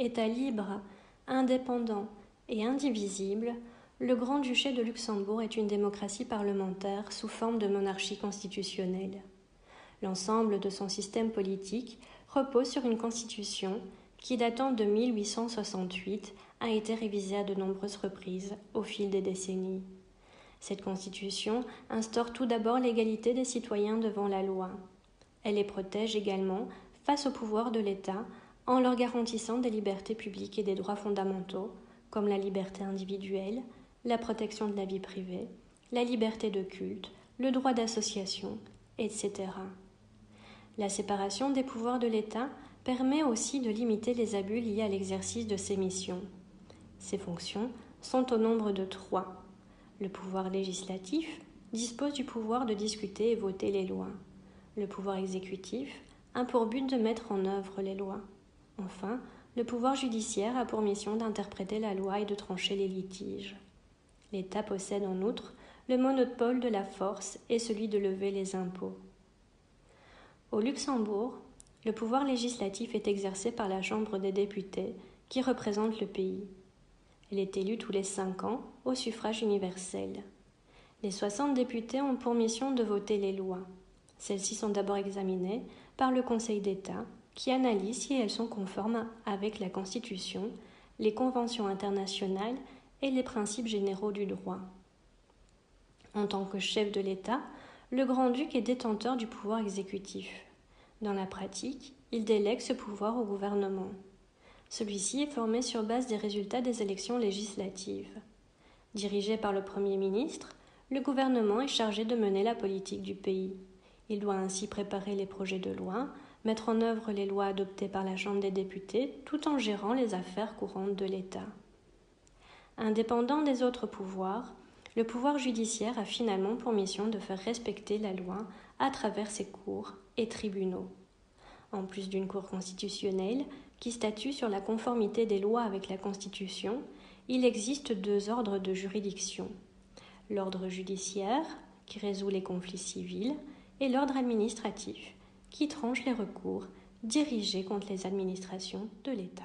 État libre, indépendant et indivisible, le Grand-Duché de Luxembourg est une démocratie parlementaire sous forme de monarchie constitutionnelle. L'ensemble de son système politique repose sur une constitution qui, datant de 1868, a été révisée à de nombreuses reprises au fil des décennies. Cette constitution instaure tout d'abord l'égalité des citoyens devant la loi. Elle les protège également face au pouvoir de l'État en leur garantissant des libertés publiques et des droits fondamentaux, comme la liberté individuelle, la protection de la vie privée, la liberté de culte, le droit d'association, etc. La séparation des pouvoirs de l'État permet aussi de limiter les abus liés à l'exercice de ses missions. Ces fonctions sont au nombre de 3. Le pouvoir législatif dispose du pouvoir de discuter et voter les lois. Le pouvoir exécutif a pour but de mettre en œuvre les lois. Enfin, le pouvoir judiciaire a pour mission d'interpréter la loi et de trancher les litiges. L'État possède en outre le monopole de la force et celui de lever les impôts. Au Luxembourg, le pouvoir législatif est exercé par la Chambre des députés qui représente le pays. Elle est élue tous les 5 ans au suffrage universel. Les 60 députés ont pour mission de voter les lois. Celles-ci sont d'abord examinées par le Conseil d'État qui analyse si elles sont conformes avec la Constitution, les conventions internationales et les principes généraux du droit. En tant que chef de l'État, le grand-duc est détenteur du pouvoir exécutif. Dans la pratique, il délègue ce pouvoir au gouvernement. Celui-ci est formé sur base des résultats des élections législatives. Dirigé par le Premier ministre, le gouvernement est chargé de mener la politique du pays. Il doit ainsi préparer les projets de loi, mettre en œuvre les lois adoptées par la Chambre des députés, tout en gérant les affaires courantes de l'État. Indépendant des autres pouvoirs, le pouvoir judiciaire a finalement pour mission de faire respecter la loi à travers ses cours et tribunaux. En plus d'une cour constitutionnelle qui statue sur la conformité des lois avec la Constitution, il existe 2 ordres de juridiction. L'ordre judiciaire, qui résout les conflits civils, et l'ordre administratif, qui tranche les recours dirigés contre les administrations de l'État.